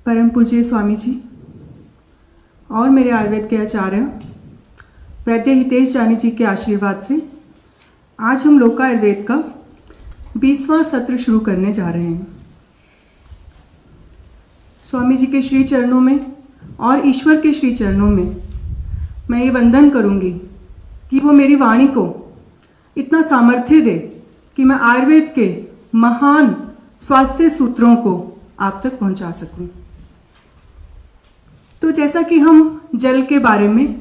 परम पूज्य स्वामी जी और मेरे आयुर्वेद के आचार्य वैद्य हितेश जानी जी के आशीर्वाद से आज हम लोका आयुर्वेद का 20वां सत्र शुरू करने जा रहे हैं। स्वामी जी के श्री चरणों में और ईश्वर के श्री चरणों में मैं ये वंदन करूंगी कि वो मेरी वाणी को इतना सामर्थ्य दे कि मैं आयुर्वेद के महान स्वास्थ्य सूत्रों को आप तक पहुंचा सकूं। तो जैसा कि हम जल के बारे में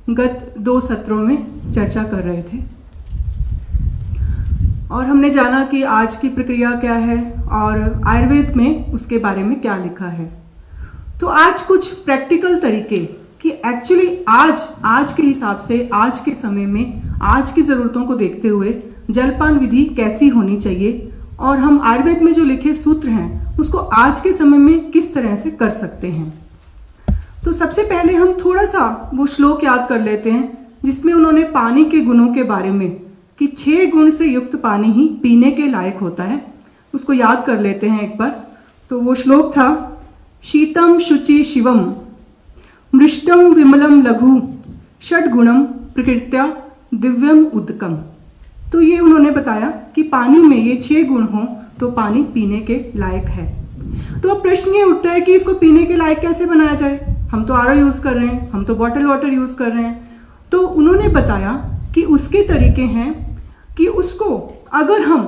गत 2 सत्रों में चर्चा कर रहे थे और हमने जाना कि आज की प्रक्रिया क्या है और आयुर्वेद में उसके बारे में क्या लिखा है। तो आज कुछ प्रैक्टिकल तरीके कि एक्चुअली आज के हिसाब से आज के समय में आज की जरूरतों को देखते हुए जलपान विधि कैसी होनी चाहिए और हम आयुर्वेद में जो लिखे सूत्र हैं उसको आज के समय में किस तरह से कर सकते हैं। तो सबसे पहले हम थोड़ा सा वो श्लोक याद कर लेते हैं जिसमें उन्होंने पानी के गुणों के बारे में कि 6 गुण से युक्त पानी ही पीने के लायक होता है, उसको याद कर लेते हैं एक बार। तो वो श्लोक था शीतम शुचि शिवम मृष्टम विमलम लघु षड्गुणम प्रकृत्या दिव्यम उदकम। तो ये उन्होंने बताया कि पानी में ये 6 गुण हों तो पानी पीने के लायक है। तो अब प्रश्न ये उठता है कि इसको पीने के लायक कैसे बनाया जाए। हम तो आरओ यूज कर रहे हैं, हम तो बॉटल वाटर यूज कर रहे हैं। तो उन्होंने बताया कि उसके तरीके हैं कि उसको अगर हम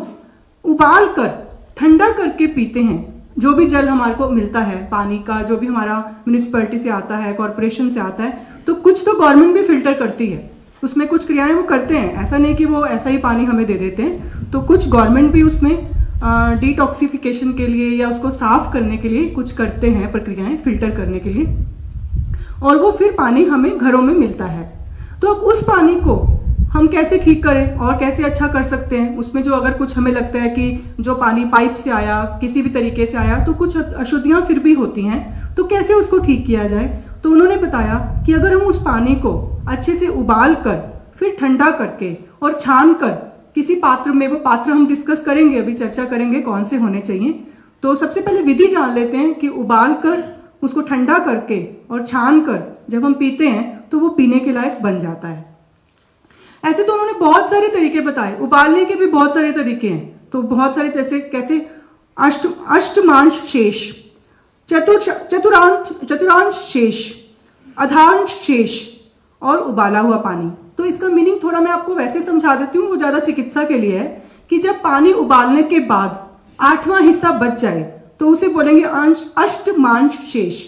उबाल कर ठंडा करके पीते हैं, जो भी जल हमारे को मिलता है पानी का, जो भी हमारा म्यूनिसिपैलिटी से आता है, कॉर्पोरेशन से आता है, तो कुछ तो गवर्नमेंट भी फिल्टर करती है, उसमें कुछ क्रियाएं वो करते हैं। ऐसा नहीं कि वो ऐसा ही पानी हमें दे देते हैं। तो कुछ गवर्नमेंट भी उसमें डिटॉक्सिफिकेशन के लिए या उसको साफ करने के लिए कुछ करते हैं प्रक्रियाएं, फिल्टर करने के लिए, और वो फिर पानी हमें घरों में मिलता है। तो अब उस पानी को हम कैसे ठीक करें और कैसे अच्छा कर सकते हैं। उसमें जो अगर कुछ हमें लगता है कि जो पानी पाइप से आया, किसी भी तरीके से आया, तो कुछ अशुद्धियां फिर भी होती हैं, तो कैसे उसको ठीक किया जाए। तो उन्होंने बताया कि अगर हम उस पानी को अच्छे से उबाल कर फिर ठंडा करके और छान कर किसी पात्र में, वो पात्र हम डिस्कस करेंगे, अभी चर्चा करेंगे कौन से होने चाहिए। तो सबसे पहले विधि जान लेते हैं कि उबाल कर उसको ठंडा करके और छान कर जब हम पीते हैं तो वो पीने के लायक बन जाता है। ऐसे तो उन्होंने बहुत सारे तरीके बताए, उबालने के भी बहुत सारे तरीके हैं। तो बहुत सारे जैसे कैसे अष्टमांश शेष, चतुरांश शेष, अधांश शेष और उबाला हुआ पानी। तो इसका मीनिंग थोड़ा मैं आपको वैसे समझा देती हूँ, वो ज्यादा चिकित्सा के लिए है कि जब पानी उबालने के बाद 8वां हिस्सा बच जाए तो उसे बोलेंगे अष्टमांश शेष।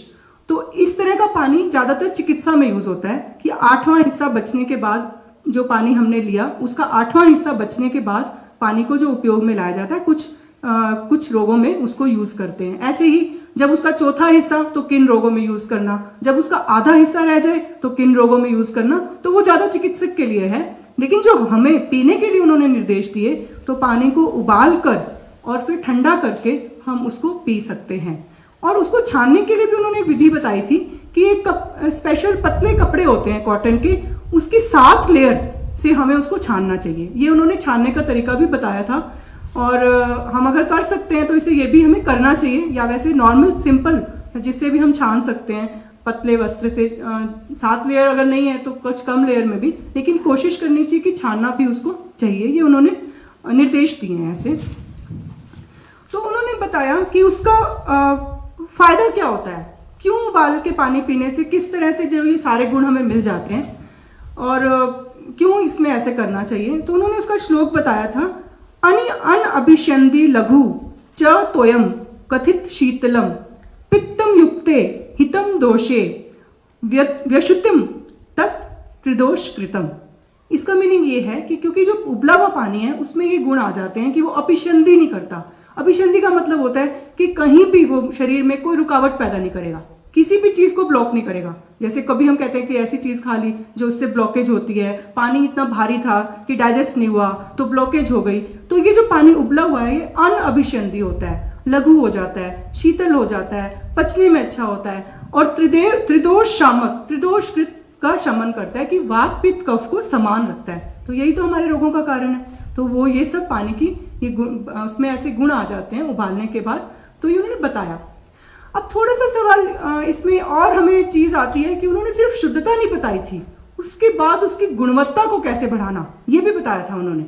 तो इस तरह का पानी ज्यादातर चिकित्सा में यूज होता है कि 8वां हिस्सा बचने के बाद जो पानी हमने लिया उसका 8वां हिस्सा बचने के बाद पानी को जो उपयोग में लाया जाता है, कुछ रोगों में उसको यूज करते हैं। ऐसे ही जब उसका 4था हिस्सा तो किन रोगों में यूज करना, जब उसका आधा हिस्सा रह जाए तो किन रोगों में यूज करना। तो वो ज्यादा चिकित्सक के लिए है, लेकिन जो हमें पीने के लिए उन्होंने निर्देश दिए तो पानी को उबाल कर और फिर ठंडा करके हम उसको पी सकते हैं। और उसको छानने के लिए भी उन्होंने एक विधि बताई थी कि एक स्पेशल पतले कपड़े होते हैं कॉटन के, उसकी 7 लेयर से हमें उसको छानना चाहिए। ये उन्होंने छानने का तरीका भी बताया था। और हम अगर कर सकते हैं तो इसे ये भी हमें करना चाहिए, या वैसे नॉर्मल सिंपल जिससे भी हम छान सकते हैं पतले वस्त्र से। 7 लेयर अगर नहीं है तो कुछ कम लेयर में भी, लेकिन कोशिश करनी चाहिए कि छानना भी उसको चाहिए। ये उन्होंने निर्देश दिए हैं ऐसे। तो उन्होंने बताया कि उसका फायदा क्या होता है, क्यों उबाल के पानी पीने से किस तरह से जो ये सारे गुण हमें मिल जाते हैं और क्यों इसमें ऐसे करना चाहिए। तो उन्होंने उसका श्लोक बताया था अन अभिषंदी लघु च तोयम कथित शीतलम पित्तम युक्ते हितम दोषे व्यशुतिम तत् त्रिदोष कृतम। इसका मीनिंग ये है कि क्योंकि जो उबला हुआ पानी है उसमें ये गुण आ जाते हैं कि वो अभिषंदी नहीं करता। अभिषंदी का मतलब होता है कि कहीं भी वो शरीर में कोई रुकावट पैदा नहीं करेगा, किसी भी चीज को ब्लॉक नहीं करेगा। जैसे कभी हम कहते हैं कि ऐसी चीज खा ली जो उससे ब्लॉकेज होती है, पानी इतना भारी था कि डाइजेस्ट नहीं हुआ तो ब्लॉकेज हो गई। तो ये जो पानी उबला हुआ है ये अनअभिषंदी होता है, लघु हो जाता है, शीतल हो जाता है, पचने में अच्छा होता है और त्रिदोष शामक, त्रिदोष का शमन करता है कि वात पित्त कफ को समान रखता है। तो यही तो हमारे रोगों का कारण है। तो वो ये सब पानी की ये उसमें ऐसे गुण आ जाते हैं उबालने के बाद। तो ये उन्होंने बताया। अब थोड़ा सा सवाल इसमें और हमें चीज आती है कि उन्होंने सिर्फ शुद्धता नहीं बताई थी, उसके बाद उसकी गुणवत्ता को कैसे बढ़ाना ये भी बताया था उन्होंने,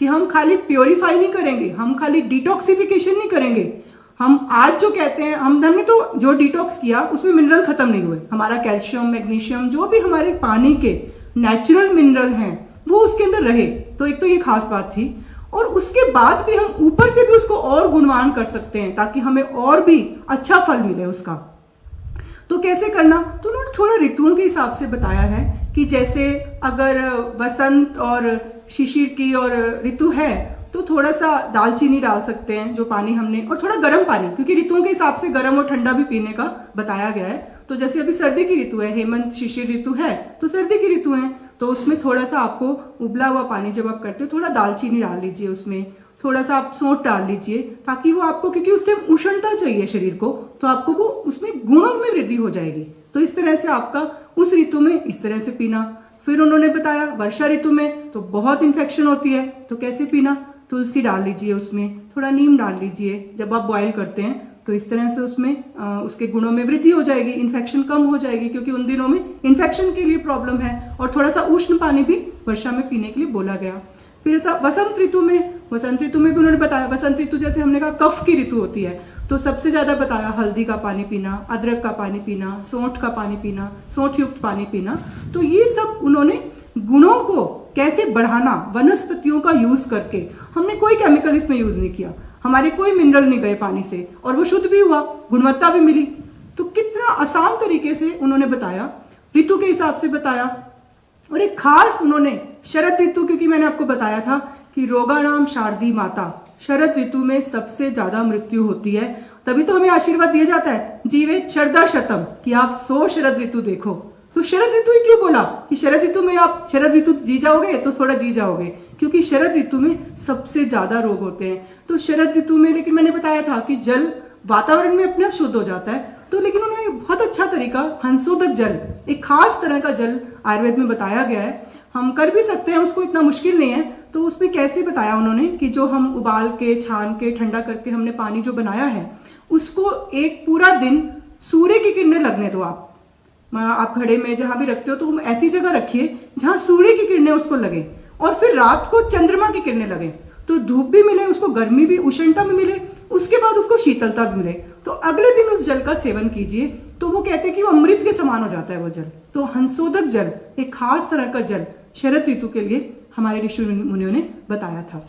कि हम खाली प्योरीफाई नहीं करेंगे, हम खाली डिटॉक्सिफिकेशन नहीं करेंगे, हम आज जो कहते हैं हमने तो जो डिटॉक्स किया उसमें मिनरल खत्म नहीं हुए, हमारा कैल्शियम मैग्नीशियम जो भी हमारे पानी के नेचुरल मिनरल हैं वो उसके अंदर रहे, तो एक तो ये खास बात थी। और उसके बाद भी हम ऊपर से भी उसको और गुणवान कर सकते हैं ताकि हमें और भी अच्छा फल मिले उसका। तो कैसे करना, तो उन्होंने थोड़ा ऋतुओं के हिसाब से बताया है कि जैसे अगर वसंत और शिशिर की और ऋतु है तो थोड़ा सा दालचीनी डाल सकते हैं जो पानी हमने, और थोड़ा गर्म पानी, क्योंकि ऋतुओं के हिसाब से गर्म और ठंडा भी पीने का बताया गया है। तो जैसे अभी सर्दी की ऋतु है, हेमंत शिशिर ऋतु है तो सर्दी की ऋतु है, तो उसमें थोड़ा सा आपको उबला हुआ पानी जब आप करते हो थोड़ा दालचीनी डाल लीजिए, उसमें थोड़ा सा आप सौंठ डाल लीजिए ताकि वो आपको, क्योंकि उस टाइम उष्णता चाहिए शरीर को, तो आपको वो उसमें गुणों में वृद्धि हो जाएगी। तो इस तरह से आपका उस ऋतु में इस तरह से पीना। फिर उन्होंने बताया वर्षा ऋतु में तो बहुत इन्फेक्शन होती है तो कैसे पीना, तुलसी डाल लीजिए, उसमें थोड़ा नीम डाल लीजिए जब आप बॉयल करते हैं, तो इस तरह से उसमें उसके गुणों में वृद्धि हो जाएगी, इन्फेक्शन कम हो जाएगी, क्योंकि उन दिनों में इन्फेक्शन के लिए प्रॉब्लम है। और थोड़ा सा उष्ण पानी भी वर्षा में पीने के लिए बोला गया। फिर वसंत ऋतु में भी उन्होंने बताया, वसंत ऋतु जैसे हमने कहा कफ की ऋतु होती है, तो सबसे ज्यादा बताया हल्दी का पानी पीना, अदरक का पानी पीना, सौंठ का पानी पीना, सौंठ युक्त पानी पीना। तो ये सब उन्होंने गुणों को कैसे बढ़ाना, वनस्पतियों का यूज करके, हमने कोई केमिकल इसमें यूज नहीं किया, हमारे कोई मिनरल नहीं गए पानी से, और वो शुद्ध भी हुआ, गुणवत्ता भी मिली। तो कितना आसान तरीके से उन्होंने बताया, ऋतु के हिसाब से बताया। और एक खास उन्होंने शरद ऋतु, क्योंकि मैंने आपको बताया था कि रोगाणाम शारदी माता, शरद ऋतु में सबसे ज्यादा मृत्यु होती है, तभी तो हमें आशीर्वाद दिया जाता है जीवे शरदा शतम, कि आप 100 शरद ऋतु देखो। तो शरद ऋतु ही क्यों बोला कि शरद ऋतु में आप शरद ऋतु जी जाओगे तो थोड़ा जी जाओगे, क्योंकि शरद ऋतु में सबसे ज्यादा रोग होते हैं। तो शरद ऋतु में, लेकिन मैंने बताया था कि जल वातावरण में अपने आप शुद्ध हो जाता है, तो लेकिन उन्होंने बहुत अच्छा तरीका हंसोदक जल, एक खास तरह का जल आयुर्वेद में बताया गया है, हम कर भी सकते हैं उसको, इतना मुश्किल नहीं है। तो उसमें कैसे बताया उन्होंने कि जो हम उबाल के छान के ठंडा करके हमने पानी जो बनाया है उसको एक पूरा दिन सूर्य की किरणें लगने दो। आप घड़े में जहां भी रखते हो तो ऐसी जगह रखिए जहां सूर्य की किरणें उसको लगे, और फिर रात को चंद्रमा की किरणें लगे, तो धूप भी मिले उसको, गर्मी भी, उष्णता भी मिले, उसके बाद उसको शीतलता भी मिले। तो अगले दिन उस जल का सेवन कीजिए, तो वो कहते हैं कि वो अमृत के समान हो जाता है वो जल। तो हंसोदक जल एक खास तरह का जल शरद ऋतु के लिए हमारे ऋषि मुनियों ने बताया था।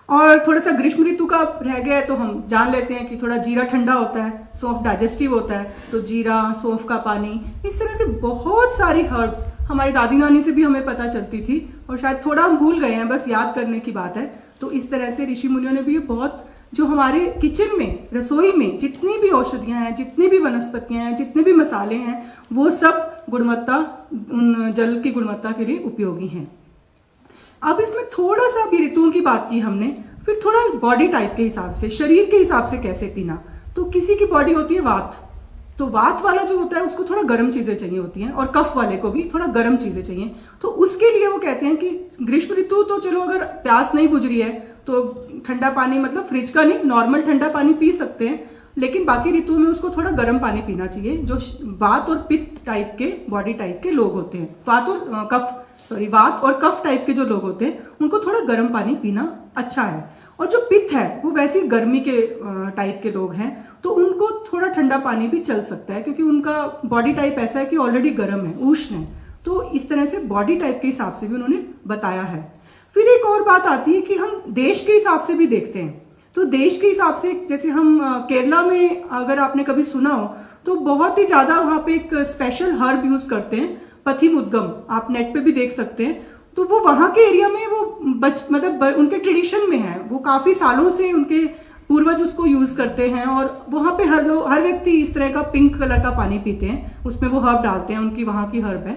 और थोड़ा सा ग्रीष्म ऋतु का रह गया है तो हम जान लेते हैं कि थोड़ा जीरा ठंडा होता है, सौंफ डाइजेस्टिव होता है, तो जीरा, सौंफ का पानी, इस तरह से बहुत सारी हर्ब्स हमारी दादी नानी से भी हमें पता चलती थी, और शायद थोड़ा हम भूल गए हैं, बस याद करने की बात है। तो इस तरह से ऋषि मुनियों ने भी बहुत, जो हमारे किचन में, रसोई में जितनी भी औषधियां हैं, जितनी भी वनस्पतियां हैं, जितने भी मसाले हैं, वो सब गुणवत्ता, जल की गुणवत्ता के लिए उपयोगी हैं। अब इसमें थोड़ा सा भी ऋतुओं की बात की हमने, फिर थोड़ा बॉडी टाइप के हिसाब से, शरीर के हिसाब से कैसे पीना। तो किसी की बॉडी होती है वात, तो वात वाला जो होता है उसको थोड़ा गर्म चीजें चाहिए होती हैं, और कफ वाले को भी थोड़ा गर्म चीजें चाहिए। तो उसके लिए वो कहते हैं कि ग्रीष्म ऋतु तो चलो अगर प्यास नहीं बुझ रही है तो ठंडा पानी, मतलब फ्रिज का नहीं, नॉर्मल ठंडा पानी पी सकते हैं, लेकिन बाकी ऋतुओं में उसको थोड़ा गर्म पानी पीना चाहिए। जो वात और पित्त टाइप के, बॉडी टाइप के लोग होते हैं, वात और कफ टाइप के जो लोग होते हैं उनको थोड़ा गर्म पानी पीना अच्छा है। और जो पित्त है वो वैसे गर्मी के टाइप के लोग हैं तो उनको थोड़ा ठंडा पानी भी चल सकता है, क्योंकि उनका बॉडी टाइप ऐसा है कि ऑलरेडी गर्म है, उष्ण है। तो इस तरह से बॉडी टाइप के हिसाब से भी उन्होंने बताया है। फिर एक और बात आती है कि हम देश के हिसाब से भी देखते हैं। तो देश के हिसाब से, जैसे हम केरला में, अगर आपने कभी सुना हो तो बहुत ही ज्यादा वहां पे एक स्पेशल हर्ब यूज करते हैं, पथिमुद्गम, आप नेट पे भी देख सकते हैं। तो वो वहां के एरिया में वो मतलब उनके ट्रेडिशन में है, वो काफी सालों से उनके पूर्वज उसको यूज करते हैं, और वहां पे हर व्यक्ति इस तरह का पिंक कलर का पानी पीते हैं, उसमें वो हर्ब डालते हैं, उनकी वहां की हर्ब है,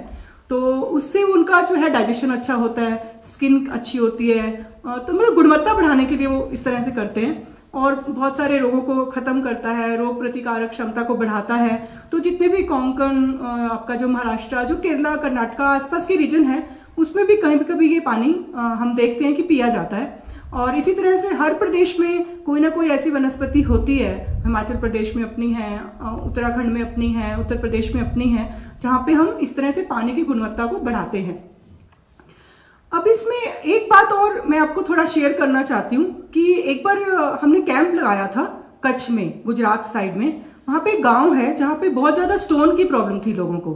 तो उससे उनका जो है डाइजेशन अच्छा होता है, स्किन अच्छी होती है, तो मतलब गुणवत्ता बढ़ाने के लिए वो इस तरह से करते हैं, और बहुत सारे रोगों को खत्म करता है, रोग प्रतिकारक क्षमता को बढ़ाता है। तो जितने भी कोंकण, आपका जो महाराष्ट्र, जो केरला, कर्नाटका आसपास के रीजन है, उसमें भी कहीं कभी ये पानी हम देखते हैं कि पिया जाता है। और इसी तरह से हर प्रदेश में कोई ना कोई ऐसी वनस्पति होती है। हिमाचल प्रदेश में अपनी है, उत्तराखंड में अपनी है, उत्तर प्रदेश में अपनी है, जहाँ पे हम इस तरह से पानी की गुणवत्ता को बढ़ाते हैं। अब इसमें एक बात और मैं आपको थोड़ा शेयर करना चाहती हूँ कि एक बार हमने कैंप लगाया था कच्छ में, गुजरात साइड में। वहाँ पे एक गाँव है जहाँ पे बहुत ज्यादा स्टोन की प्रॉब्लम थी लोगों को,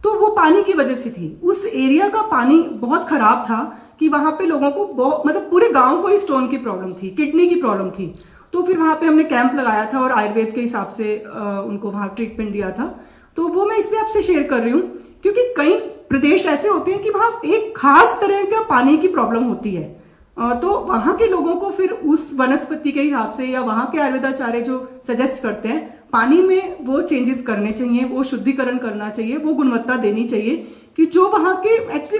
तो वो पानी की वजह से थी। उस एरिया का पानी बहुत खराब था कि वहां पे लोगों को मतलब पूरे गांव को ही स्टोन की प्रॉब्लम थी, किडनी की प्रॉब्लम थी। तो फिर वहां पे हमने कैंप लगाया था और आयुर्वेद के हिसाब से उनको वहां ट्रीटमेंट दिया था। तो वो मैं इसलिए आपसे शेयर कर रही हूँ क्योंकि कई प्रदेश ऐसे होते हैं कि वहां एक खास तरह का पानी की प्रॉब्लम होती है। तो वहां के लोगों को फिर उस वनस्पति के हिसाब से या वहां के आयुर्वेदाचार्य जो सजेस्ट करते हैं, पानी में वो चेंजेस करने चाहिए, वो शुद्धिकरण करना चाहिए, वो गुणवत्ता देनी चाहिए कि जो वहां के एक्चुअली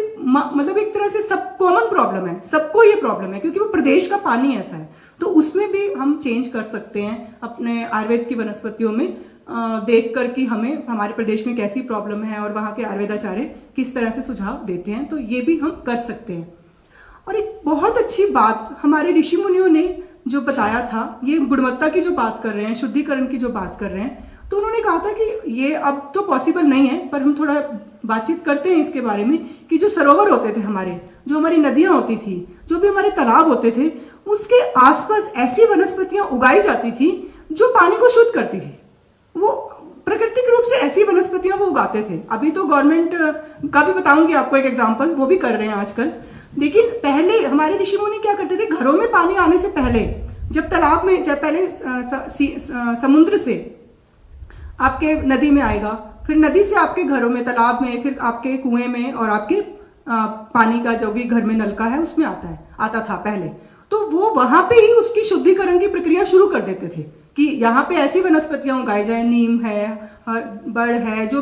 मतलब एक तरह से सब कॉमन प्रॉब्लम है, सबको ये प्रॉब्लम है क्योंकि वो प्रदेश का पानी ऐसा है। तो उसमें भी हम चेंज कर सकते हैं अपने आयुर्वेद की वनस्पतियों में, देख कर कि हमें हमारे प्रदेश में कैसी प्रॉब्लम है और वहां के आयुर्वेदाचार्य किस तरह से सुझाव देते हैं। तो ये भी हम कर सकते हैं। और एक बहुत अच्छी बात हमारे ऋषि मुनियों ने जो बताया था, ये गुणवत्ता की जो बात कर रहे हैं, शुद्धिकरण की जो बात कर रहे हैं, तो उन्होंने कहा था कि ये अब तो पॉसिबल नहीं है, पर हम थोड़ा बातचीत करते हैं इसके बारे में कि जो सरोवर होते थे हमारे, जो हमारी नदियां होती थी, जो भी हमारे तालाब होते थे, उसके आसपास ऐसी वनस्पतियां उगाई जाती थी जो पानी को शुद्ध करती थी। वो प्राकृतिक रूप से ऐसी वनस्पतियां वो उगाते थे। अभी तो गवर्नमेंट का भी बताऊंगी आपको एक एग्जाम्पल, वो भी कर रहे हैं आजकल। लेकिन पहले हमारे ऋषि मुनि क्या करते थे, घरों में पानी आने से पहले, जब तालाब में, जब पहले समुद्र से आपके नदी में आएगा, फिर नदी से आपके घरों में, तालाब में, फिर आपके कुएं में और आपके पानी का जो भी घर में नलका है उसमें आता था पहले। तो वो वहां पे ही उसकी शुद्धिकरण की प्रक्रिया शुरू कर देते थे कि यहाँ पे ऐसी वनस्पतियां उगाई जाए, नीम है, बड़ है, जो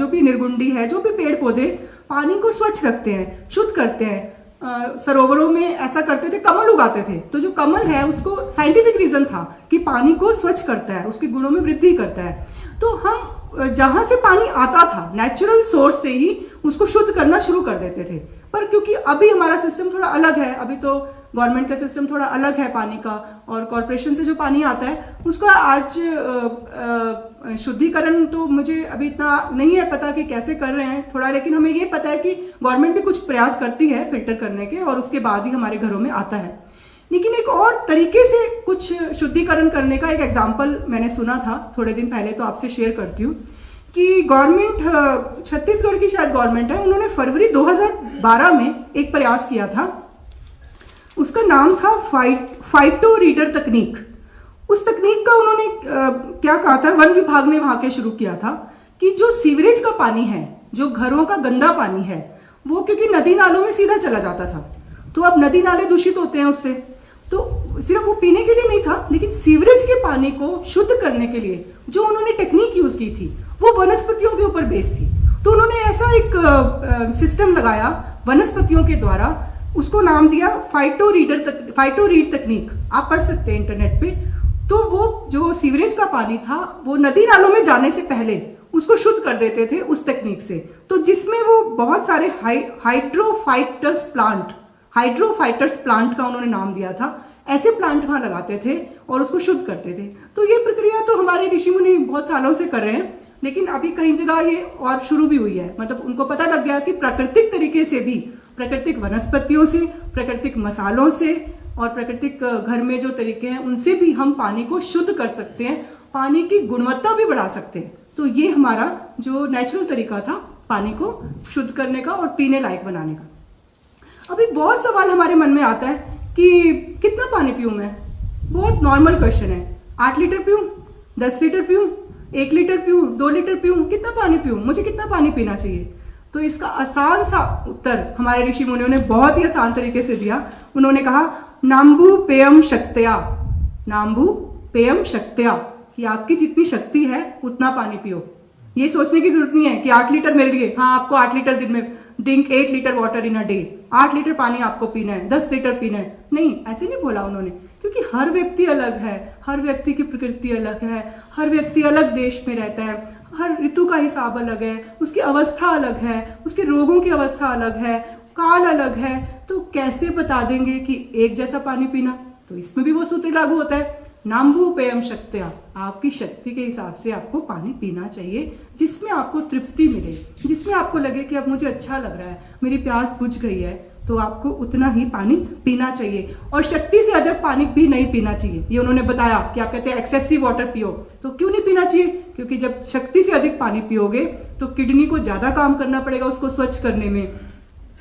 भी निर्गुंडी है, जो भी पेड़ पौधे पानी को स्वच्छ रखते हैं, शुद्ध करते हैं। सरोवरों में ऐसा करते थे, कमल उगाते थे। तो जो कमल है उसको साइंटिफिक रीजन था कि पानी को स्वच्छ करता है, उसके गुणों में वृद्धि करता है। तो हम जहां से पानी आता था नेचुरल सोर्स से ही उसको शुद्ध करना शुरू कर देते थे। पर क्योंकि अभी हमारा सिस्टम थोड़ा अलग है, अभी तो गवर्नमेंट का सिस्टम थोड़ा अलग है पानी का, और कॉर्पोरेशन से जो पानी आता है उसका आज शुद्धिकरण तो मुझे अभी इतना नहीं है पता कि कैसे कर रहे हैं थोड़ा, लेकिन हमें ये पता है कि गवर्नमेंट भी कुछ प्रयास करती है फिल्टर करने के, और उसके बाद ही हमारे घरों में आता है। लेकिन एक और तरीके से कुछ शुद्धिकरण करने का एक एग्जाम्पल मैंने सुना था थोड़े दिन पहले, तो आपसे शेयर करती हूँ कि गवर्नमेंट, छत्तीसगढ़ की शायद गवर्नमेंट है, उन्होंने फरवरी 2012 में एक प्रयास किया था। उसका नाम था फाइटो रीडर तकनीक। उस तकनीक का उन्होंने क्या कहा था, वन विभाग ने वहां के शुरू किया था कि जो सीवरेज का पानी है, जो घरों का गंदा पानी है, वो क्योंकि नदी नालों में सीधा चला जाता था, तो अब नदी नाले दूषित होते हैं उससे। तो सिर्फ वो पीने के लिए नहीं था, लेकिन सीवरेज के पानी को शुद्ध करने के लिए जो उन्होंने टेक्निक यूज की थी वो वनस्पतियों के ऊपर बेस्ड थी। तो उन्होंने ऐसा एक सिस्टम लगाया वनस्पतियों के द्वारा, उसको नाम दिया फाइटो रीड तकनीक। आप पढ़ सकते हैं इंटरनेट पे। तो वो जो सीवरेज का पानी था वो नदी नालों में जाने से पहले उसको शुद्ध कर देते थे उस तकनीक से। तो जिसमें वो बहुत सारे हाइड्रोफाइटर्स प्लांट का उन्होंने नाम दिया था, ऐसे प्लांट वहां लगाते थे और उसको शुद्ध करते थे। तो ये प्रक्रिया तो हमारे ऋषि मुनि बहुत सालों से कर रहे हैं, लेकिन अभी कई जगह ये और शुरू भी हुई है। मतलब उनको पता लग गया कि प्राकृतिक तरीके से भी, प्राकृतिक वनस्पतियों से, प्राकृतिक मसालों से और प्राकृतिक घर में जो तरीके हैं उनसे भी हम पानी को शुद्ध कर सकते हैं, पानी की गुणवत्ता भी बढ़ा सकते हैं। तो ये हमारा जो नेचुरल तरीका था पानी को शुद्ध करने का और पीने लायक बनाने का। अभी बहुत सवाल हमारे मन में आता है कि कितना पानी पीऊं मैं। बहुत नॉर्मल क्वेश्चन है, 8 लीटर पीऊं, 10 लीटर पीऊं, 1 लीटर पीऊं, 2 लीटर पीऊं, कितना पानी पीऊं, मुझे कितना पानी पीना चाहिए? तो इसका आसान सा उत्तर हमारे ऋषि मुनियों ने बहुत ही आसान तरीके से दिया। उन्होंने कहा नाम्बू पेयम शक्त्या, नाम्बू पेयम शक्त्या, कि आपकी जितनी शक्ति है उतना पानी पियो। ये सोचने की जरूरत नहीं है कि 8 लीटर मिल रही है, हाँ आपको 8 लीटर दिन में, drink 8 litre water in a day, 8 litre पानी आपको पीना है, 10 लीटर पीना है, नहीं ऐसे नहीं बोला उन्होंने। क्योंकि हर व्यक्ति अलग है, हर व्यक्ति की प्रकृति अलग है, हर व्यक्ति अलग देश में रहता है, हर ऋतु का हिसाब अलग है, उसकी अवस्था अलग है, उसके रोगों की अवस्था अलग है, काल अलग है, तो कैसे बता देंगे कि एक जैसा पानी पीना? तो इसमें भी वो सूत्र लागू होता है, नाम्भूपेयम शक्त्या, आपकी शक्ति के हिसाब से आपको पानी पीना चाहिए जिसमें आपको तृप्ति मिले, जिसमें आपको लगे कि अब मुझे अच्छा लग रहा है, मेरी प्यास बुझ गई है, तो आपको उतना ही पानी पीना चाहिए। और शक्ति से अधिक पानी भी नहीं पीना चाहिए। ये उन्होंने बताया कि आप कहते हैं एक्सेसिव वाटर पियो, तो क्यों नहीं पीना चाहिए? क्योंकि जब शक्ति से अधिक पानी पियोगे तो किडनी को ज्यादा काम करना पड़ेगा उसको स्वच्छ करने में,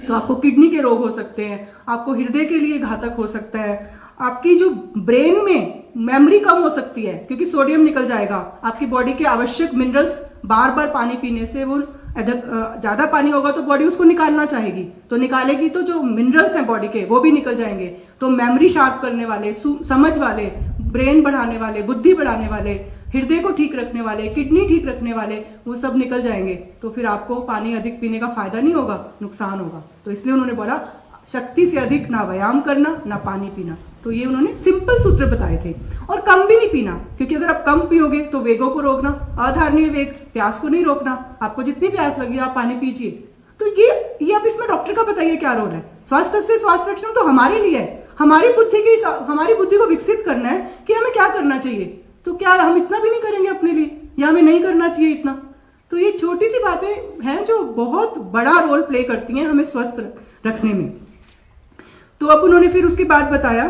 तो आपको किडनी के रोग हो सकते हैं, आपको हृदय के लिए घातक हो सकता है, आपकी जो ब्रेन में मेमोरी कम हो सकती है क्योंकि सोडियम निकल जाएगा, आपकी बॉडी के आवश्यक मिनरल्स बार बार पानी पीने से वो ज्यादा पानी होगा तो बॉडी उसको निकालना चाहेगी, तो निकालेगी तो जो मिनरल्स हैं बॉडी के वो भी निकल जाएंगे। तो मेमोरी शार्प करने वाले, समझ वाले, ब्रेन बढ़ाने वाले, बुद्धि बढ़ाने वाले, हृदय को ठीक रखने वाले, किडनी ठीक रखने वाले, वो सब निकल जाएंगे, तो फिर आपको पानी अधिक पीने का फायदा नहीं होगा, नुकसान होगा। तो इसलिए उन्होंने बोला शक्ति से अधिक ना व्यायाम करना ना पानी पीना। तो ये उन्होंने सिंपल सूत्र बताए थे। और कम भी नहीं पीना, क्योंकि अगर आप कम पियोगे तो वेगों को रोकना, अधारणीय वेग, प्यास को नहीं रोकना, आपको जितनी प्यास लगी आप पानी पीजिए। तो ये अब इसमें डॉक्टर का बताइए क्या रोल है? स्वास्थ्य से स्वास्थ्य रक्षण तो हमारे लिए है, हमारी बुद्धि को विकसित करना है कि हमें क्या करना चाहिए। तो क्या हम इतना भी नहीं करेंगे अपने लिए, या हमें नहीं करना चाहिए इतना? तो ये छोटी सी बातें हैं जो बहुत बड़ा रोल प्ले करती हैं हमें स्वस्थ रखने में। तो अब उन्होंने फिर उसके बाद बताया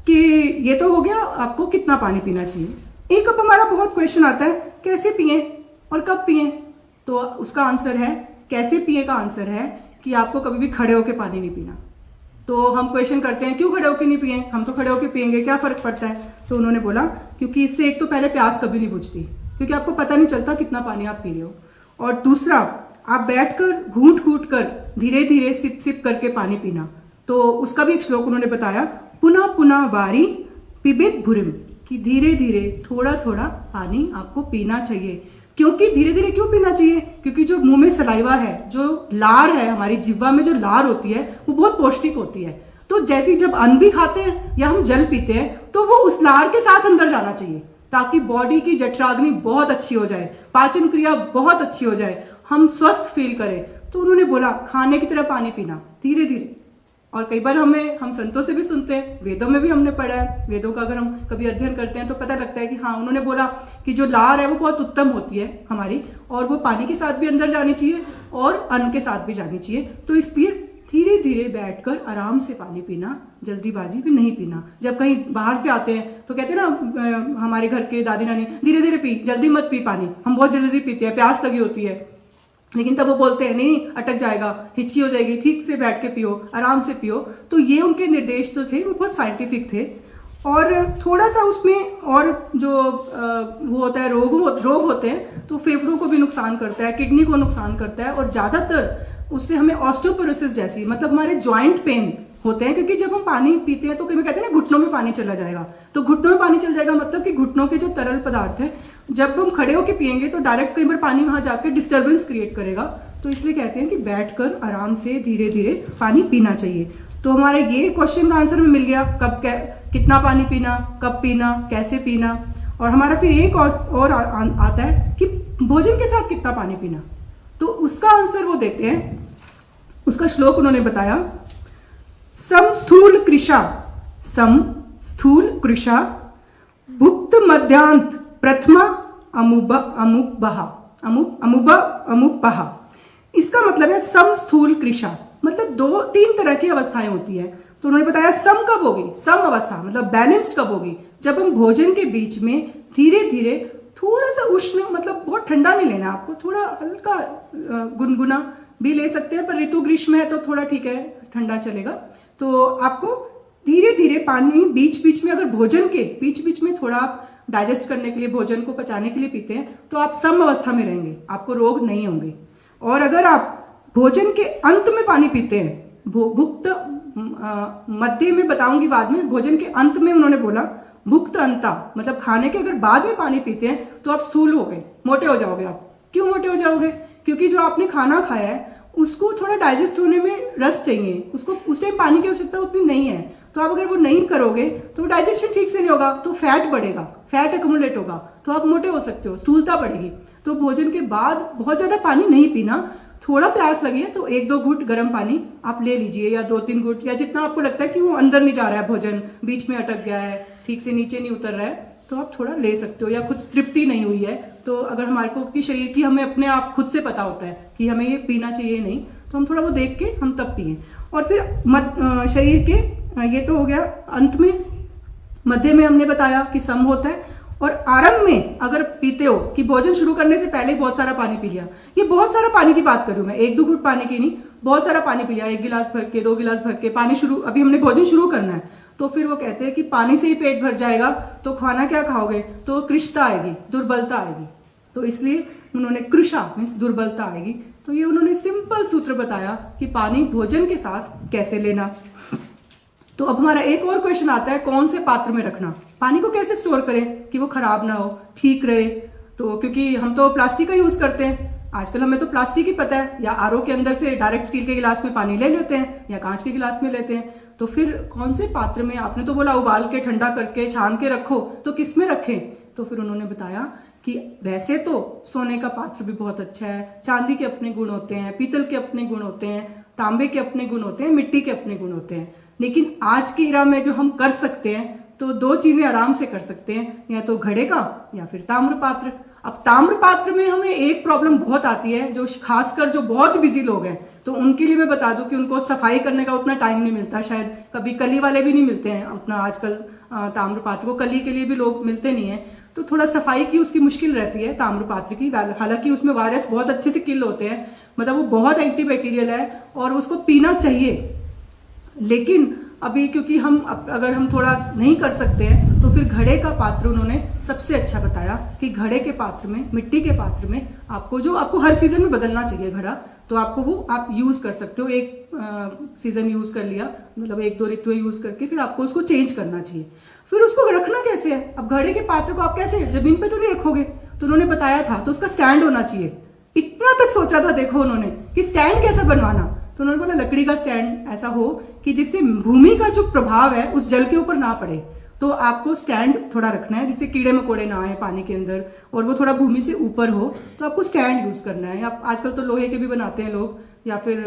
कि ये तो हो गया आपको कितना पानी पीना चाहिए। एक अब हमारा बहुत क्वेश्चन आता है कैसे पिए और कब पिए? तो उसका आंसर है, कैसे पिए का आंसर है कि आपको कभी भी खड़े होकर पानी नहीं पीना। तो हम क्वेश्चन करते हैं क्यों खड़े होकर नहीं पिए, हम तो खड़े होकर पिएंगे, क्या फर्क पड़ता है? तो उन्होंने बोला क्योंकि इससे एक तो पहले प्यास कभी नहीं बुझती, क्योंकि आपको पता नहीं चलता कितना पानी आप पी रहे हो, और दूसरा आप बैठकर घूंट घूंट कर धीरे धीरे सिप सिप करके पानी पीना। तो उसका भी एक श्लोक उन्होंने बताया, पुनः पुनः वारी पिबेत भूरिम, कि धीरे धीरे थोड़ा थोड़ा पानी आपको पीना चाहिए। क्योंकि धीरे धीरे क्यों पीना चाहिए? क्योंकि जो मुंह में सलाइवा है, जो लार है, हमारी जिह्वा में जो लार होती है वो बहुत पौष्टिक होती है। तो जैसे जब अन्न भी खाते हैं या हम जल पीते हैं तो वो उस लार के साथ अंदर जाना चाहिए, ताकि बॉडी की जठराग्नि बहुत अच्छी हो जाए, पाचन क्रिया बहुत अच्छी हो जाए, हम स्वस्थ फील करें। तो उन्होंने बोला खाने की तरह पानी पीना धीरे धीरे। और कई बार हम संतों से भी सुनते हैं, वेदों में भी हमने पढ़ा है, वेदों का अगर हम कभी अध्ययन करते हैं तो पता लगता है कि हाँ, उन्होंने बोला कि जो लार है वो बहुत उत्तम होती है हमारी, और वो पानी के साथ भी अंदर जानी चाहिए और अन्न के साथ भी जानी चाहिए। तो इसलिए धीरे धीरे बैठकर आराम से पानी पीना, जल्दीबाजी भी नहीं पीना। जब कहीं बाहर से आते हैं तो कहते हैं ना हमारे घर के दादी नानी, धीरे धीरे पी, जल्दी मत पी पानी। हम बहुत जल्दी पीते हैं, प्यास लगी होती है, लेकिन तब वो बोलते हैं नहीं, अटक जाएगा, हिचकी हो जाएगी, ठीक से बैठ के पियो, आराम से पियो। तो ये उनके निर्देश जो थे वो बहुत साइंटिफिक थे। और थोड़ा सा उसमें और जो वो होता है रोग होते हैं, तो फेफड़ों को भी नुकसान करता है, किडनी को नुकसान करता है, और ज्यादातर उससे हमें ऑस्टियोपोरोसिस जैसी, मतलब हमारे ज्वाइंट पेन होते हैं। क्योंकि जब हम पानी पीते हैं तो कई कहते हैं ना घुटनों में पानी चला जाएगा, तो घुटनों में पानी चल जाएगा मतलब कि घुटनों के जो तरल पदार्थ है, जब हम खड़े होकर पिएंगे तो डायरेक्ट कई बार पानी वहां जाकर डिस्टर्बेंस क्रिएट करेगा। तो इसलिए कहते हैं कि बैठकर आराम से धीरे धीरे पानी पीना चाहिए। तो हमारे ये क्वेश्चन का आंसर में मिल गया, कितना पानी पीना, कब पीना, कैसे पीना। और हमारा फिर एक और आता है कि भोजन के साथ कितना पानी पीना। तो उसका आंसर वो देते हैं, उसका श्लोक उन्होंने बताया, सम स्थूल कृशा भुक्त मध्यांत प्रथमा अमुपहा। इसका मतलब है सम स्थूल कृशा, मतलब 2-3 तरह की अवस्थाएं होती है। तो उन्होंने बताया सम कब होगी, सम अवस्था मतलब बैलेंस्ड कब होगी, जब हम भोजन के बीच में धीरे धीरे थोड़ा सा उष्ण, मतलब बहुत ठंडा नहीं लेना आपको, थोड़ा हल्का गुनगुना भी ले सकते हैं, पर ऋतु ग्रीष्म है तो थोड़ा ठीक है, ठंडा चलेगा। तो आपको धीरे धीरे पानी बीच बीच में, अगर भोजन के बीच बीच में थोड़ा आप डाइजेस्ट करने के लिए, भोजन को पचाने के लिए पीते हैं तो आप सम अवस्था में रहेंगे, आपको रोग नहीं होंगे। और अगर आप भोजन के अंत में पानी पीते हैं, भुक्त मध्य में बताऊंगी बाद में, भोजन के अंत में उन्होंने बोला भुक्त अंता, मतलब खाने के अगर बाद में पानी पीते हैं तो आप स्थूल हो गए, मोटे हो जाओगे। आप क्यों मोटे हो जाओगे? क्योंकि जो आपने खाना खाया है उसको थोड़ा डाइजेस्ट होने में रस चाहिए, उसको उस टाइम पानी की आवश्यकता उतनी नहीं है। तो आप अगर वो नहीं करोगे तो डाइजेशन ठीक से नहीं होगा, तो फैट बढ़ेगा, फैट एक्युमुलेट होगा, तो आप मोटे हो सकते हो, स्थूलता बढ़ेगी। तो भोजन के बाद बहुत ज्यादा पानी नहीं पीना, थोड़ा प्यास लगी है तो 1-2 घुट गर्म पानी आप ले लीजिए, या 2-3 घुट, या जितना आपको लगता है कि वो अंदर नहीं जा रहा है, भोजन बीच में अटक गया है, ठीक से नीचे नहीं उतर रहा है, तो आप थोड़ा ले सकते हो। या कुछ तृप्ति नहीं हुई है तो अगर हमारे को कि शरीर की हमें अपने आप खुद से पता होता है कि हमें ये पीना चाहिए नहीं, तो हम थोड़ा वो देख के हम तब पिए। और फिर शरीर के ये तो हो गया। अंत में मध्य में हमने बताया कि सम होता है, और आरंभ में अगर पीते हो कि भोजन शुरू करने से पहले बहुत सारा पानी पी लिया, ये बहुत सारा पानी की बात कर रही हूं मैं, 1-2 घुट पानी की नहीं, बहुत सारा पानी पी लिया, 1 गिलास भर के, 2 गिलास भर के पानी शुरू, अभी हमने भोजन शुरू करना है, तो फिर वो कहते हैं कि पानी से ही पेट भर जाएगा तो खाना क्या खाओगे, तो कृशता आएगी, दुर्बलता आएगी। तो इसलिए उन्होंने कृशा मीन्स दुर्बलता आएगी। तो ये उन्होंने सिंपल सूत्र बताया कि पानी भोजन के साथ कैसे लेना। तो अब हमारा एक और क्वेश्चन आता है, कौन से पात्र में रखना, पानी को कैसे स्टोर करें कि वो खराब ना हो, ठीक रहे। तो क्योंकि हम तो प्लास्टिक का यूज करते हैं आजकल, हमें तो प्लास्टिक ही पता है, या आरओ के अंदर से डायरेक्ट स्टील के गिलास में पानी ले लेते हैं या कांच के गिलास में लेते हैं। तो फिर कौन से पात्र में, आपने तो बोला उबाल के, ठंडा करके, छान के रखो, तो किस में रखें। तो फिर उन्होंने बताया कि वैसे तो सोने का पात्र भी बहुत अच्छा है, चांदी के अपने गुण होते हैं, पीतल के अपने गुण होते हैं, तांबे के अपने गुण होते हैं, मिट्टी के अपने गुण होते हैं। लेकिन आज की इरा में जो हम कर सकते हैं, तो 2 चीजें आराम से कर सकते हैं, या तो घड़े का या फिर ताम्र पात्र। अब ताम्र पात्र में हमें एक प्रॉब्लम बहुत आती है, जो खासकर जो बहुत बिजी लोग हैं, तो उनके लिए मैं बता दूं कि उनको सफाई करने का उतना टाइम नहीं मिलता, शायद कभी कली वाले भी नहीं मिलते हैं उतना आजकल, ताम्र पात्र को कली के लिए भी लोग मिलते नहीं है, तो थोड़ा सफाई की उसकी मुश्किल रहती है ताम्र पात्र की। हालांकि उसमें वायरस बहुत अच्छे से किल होते हैं, मतलब वो बहुत एंटीबैक्टीरियल है और उसको पीना चाहिए। लेकिन अभी क्योंकि अगर हम थोड़ा नहीं कर सकते हैं, तो फिर घड़े का पात्र उन्होंने सबसे अच्छा बताया कि घड़े के पात्र में, मिट्टी के पात्र में आपको हर सीजन में बदलना चाहिए घड़ा, तो आपको वो आप यूज कर सकते हो। एक सीजन यूज कर लिया, मतलब 1-2 ऋतु यूज करके फिर आपको उसको चेंज करना चाहिए। फिर उसको रखना कैसे है, अब घड़े के पात्र को आप कैसे, जमीन पे तो नहीं रखोगे, तो उन्होंने बताया था, तो उसका स्टैंड होना चाहिए। इतना तक सोचा था देखो उन्होंने कि स्टैंड कैसा बनवाना, तो उन्होंने बोला लकड़ी का स्टैंड ऐसा हो कि जिससे भूमि का जो प्रभाव है उस जल के ऊपर ना पड़े। तो आपको स्टैंड थोड़ा रखना है जिससे कीड़े मकोड़े ना आए पानी के अंदर, और वो थोड़ा भूमि से ऊपर हो, तो आपको स्टैंड यूज करना है। या आजकल तो लोहे के भी बनाते हैं लोग, या फिर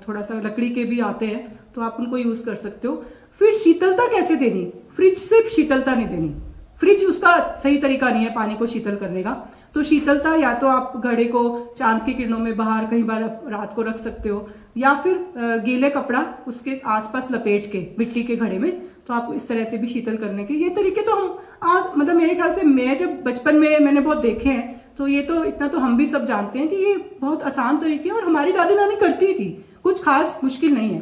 थोड़ा सा लकड़ी के भी आते हैं, तो आप उनको यूज कर सकते हो। फिर शीतलता कैसे देनी, फ्रिज से शीतलता नहीं देनी, फ्रिज उसका सही तरीका नहीं है पानी को शीतल करने का। तो शीतलता या तो आप घड़े को चांद की किरणों में बाहर कहीं बार रात को रख सकते हो, या फिर गीले कपड़ा उसके आसपास लपेट के मिट्टी के घड़े में, तो आप इस तरह से भी शीतल करने के ये तरीके तो हम आज, मतलब मेरे ख्याल से मैं जब बचपन में मैंने बहुत देखे हैं, तो ये तो इतना तो हम भी सब जानते हैं कि ये बहुत आसान तरीके हैं और हमारी दादी नानी करती थी, कुछ खास मुश्किल नहीं है।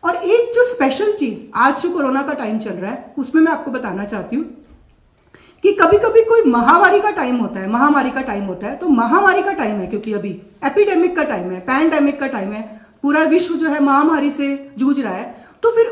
और एक जो स्पेशल चीज आज जो कोरोना का टाइम चल रहा है उसमें मैं आपको बताना चाहती हूँ कि कभी कभी कोई महामारी का टाइम होता है, तो महामारी का टाइम है, क्योंकि अभी एपिडेमिक का टाइम है, पैंडेमिक का टाइम है, पूरा विश्व जो है महामारी से जूझ रहा है। तो फिर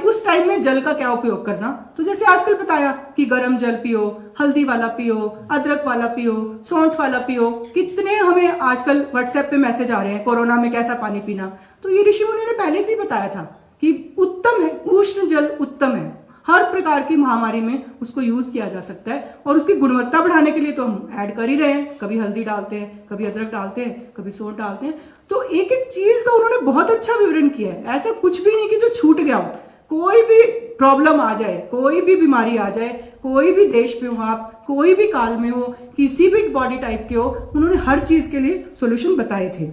उस टाइम में जल का क्या उपयोग करना, तो जैसे आजकल बताया कि गर्म जल पियो, हल्दी वाला पियो, अदरक वाला पियो, सौंठ वाला पियो, कितने हमें आजकल व्हाट्सएप पे मैसेज आ रहे हैं कोरोना में कैसा पानी पीना। तो ये ऋषि मुनि ने पहले से ही बताया था कि उत्तम है, उष्ण जल उत्तम है, हर प्रकार की महामारी में उसको यूज किया जा सकता है। और उसकी गुणवत्ता बढ़ाने के लिए तो हम ऐड कर ही रहे हैं, कभी हल्दी डालते हैं, कभी अदरक डालते हैं, कभी सौंठ डालते हैं। तो एक एक चीज का उन्होंने बहुत अच्छा विवरण किया है, ऐसा कुछ भी नहीं कि जो छूट गया हो। कोई भी प्रॉब्लम आ जाए, कोई भी बीमारी आ जाए, कोई भी देश में हो आप, कोई भी काल में हो, किसी भी बॉडी टाइप के हो, उन्होंने हर चीज के लिए सोल्यूशन बताए थे।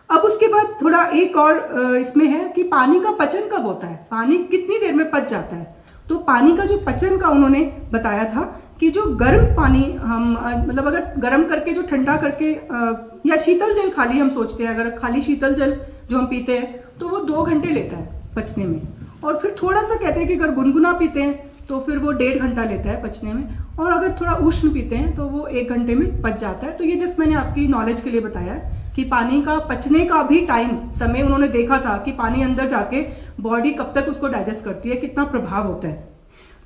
अब उसके बाद थोड़ा एक और इसमें है कि पानी का पचन कब होता है, पानी कितनी देर में पच जाता है। तो पानी का जो पचन का उन्होंने बताया था कि जो गर्म पानी हम मतलब अगर गर्म करके जो ठंडा करके या शीतल जल खाली हम सोचते हैं, अगर खाली शीतल जल जो हम पीते हैं तो वो 2 घंटे लेता है पचने में। और फिर थोड़ा सा कहते हैं कि अगर गुनगुना पीते हैं तो फिर वो 1.5 घंटा लेता है पचने में, और अगर थोड़ा उष्ण पीते हैं तो वो 1 घंटे में पच जाता है। तो ये जस्ट मैंने आपकी नॉलेज के लिए बताया है कि पानी का पचने का भी टाइम समय उन्होंने देखा था कि पानी अंदर जाके बॉडी कब तक उसको डाइजेस्ट करती है, कितना प्रभाव होता है।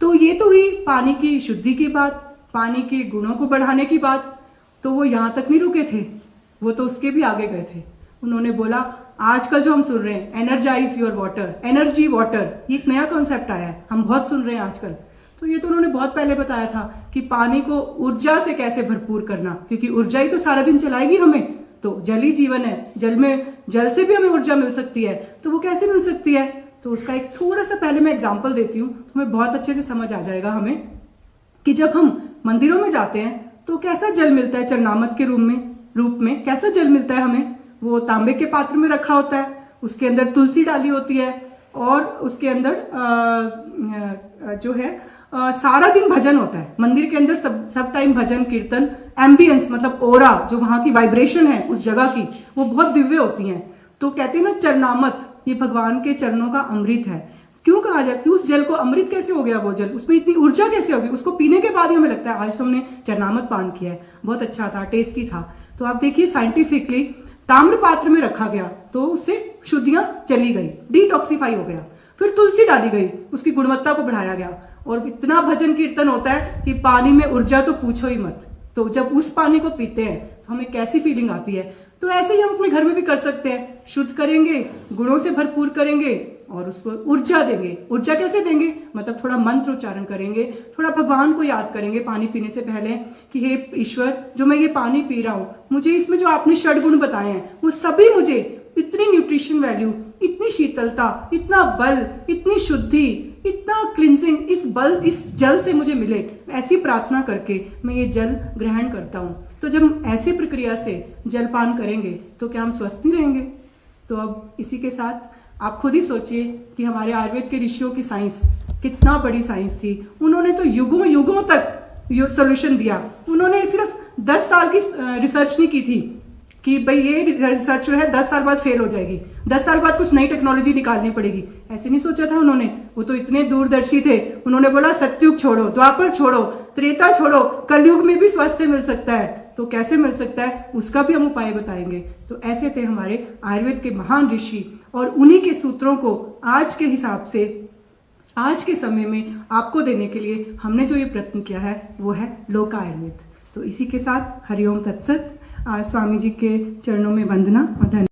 तो ये तो हुई पानी की शुद्धि की बात, पानी के गुणों को बढ़ाने की बात। तो वो यहां तक नहीं रुके थे, वो तो उसके भी आगे गए थे। उन्होंने बोला आजकल जो हम सुन रहे हैं energize your water, energy water, ये एक नया कॉन्सेप्ट आया है, हम बहुत सुन रहे हैं आजकल। तो ये तो उन्होंने बहुत पहले बताया था कि पानी को ऊर्जा से कैसे भरपूर करना, क्योंकि ऊर्जा ही तो सारा दिन चलाएगी हमें। तो जल ही जीवन है, जल से भी हमें ऊर्जा मिल सकती है, तो वो कैसे मिल सकती है? तो उसका एक थोड़ा सा पहले मैं एग्जाम्पल देती हूँ, तो हमें बहुत अच्छे से समझ आ जाएगा हमें कि जब हम मंदिरों में जाते हैं तो कैसा जल मिलता है चरणामत के रूप में कैसा जल मिलता है हमें? वो तांबे के पात्र में रखा होता है, उसके अंदर तुलसी डाली होती है और उसके अंदर जो है सारा दिन भजन होता है मंदिर के अंदर, सब टाइम भजन कीर्तन, एम्बियंस मतलब ओरा, जो वहां की वाइब्रेशन है उस जगह की, वो बहुत दिव्य होती है। तो कहते हैं ना चरणामत, ये भगवान के चरणों का अमृत है। क्यों कहा जाए कि उस जल को अमृत कैसे हो गया? वो जल, उसमें इतनी ऊर्जा कैसे होगी? उसको पीने के बाद ही हमें लगता है आज तो हमने चरणामत पान किया है, बहुत अच्छा था, टेस्टी था। तो आप देखिए साइंटिफिकली ताम्र पात्र में रखा गया तो उससे शुद्धियां चली गई, डिटॉक्सिफाई हो गया। फिर तुलसी डाली गई, उसकी गुणवत्ता को बढ़ाया गया, और इतना भजन कीर्तन होता है कि पानी में ऊर्जा तो पूछो ही मत। तो जब उस पानी को पीते हैं तो हमें कैसी फीलिंग आती है? तो ऐसे ही हम अपने घर में भी कर सकते हैं, शुद्ध करेंगे, गुणों से भरपूर करेंगे और उसको ऊर्जा देंगे। ऊर्जा कैसे देंगे? मतलब थोड़ा मंत्र उच्चारण करेंगे, थोड़ा भगवान को याद करेंगे पानी पीने से पहले कि हे ईश्वर, जो मैं ये पानी पी रहा हूं, मुझे इसमें जो आपने षड्गुण बताए हैं वो सभी मुझे इतनी न्यूट्रिशन वैल्यू, इतनी शीतलता, इतना बल, इतनी शुद्धि, इतना क्लिंजिंग इस जल से मुझे मिले। ऐसी प्रार्थना करके मैं ये जल ग्रहण करता हूं। तो जब हम ऐसी प्रक्रिया से जलपान करेंगे तो क्या हम स्वस्थ नहीं रहेंगे? तो अब इसी के साथ आप खुद ही सोचिए कि हमारे आयुर्वेद के ऋषियों की साइंस कितना बड़ी साइंस थी। उन्होंने तो युगों युगों तक सोल्यूशन दिया। उन्होंने सिर्फ 10 साल की रिसर्च नहीं की थी कि भाई ये रिसर्च जो है 10 साल बाद फेल हो जाएगी, 10 साल बाद कुछ नई टेक्नोलॉजी निकालनी पड़ेगी, ऐसे नहीं सोचा था उन्होंने। वो तो इतने दूरदर्शी थे, उन्होंने बोला सतयुग छोड़ो, द्वापर छोड़ो, त्रेता छोड़ो, कलयुग में भी स्वास्थ्य मिल सकता है। तो कैसे मिल सकता है उसका भी हम उपाय बताएंगे। तो ऐसे थे हमारे आयुर्वेद के महान ऋषि, और उन्हीं के सूत्रों को आज के हिसाब से आज के समय में आपको देने के लिए हमने जो ये प्रयत्न किया है वो है लोक आयुर्वेद। तो इसी के साथ हरिओम तत्सत। स्वामी जी के चरणों में वंदना और धन्यवाद।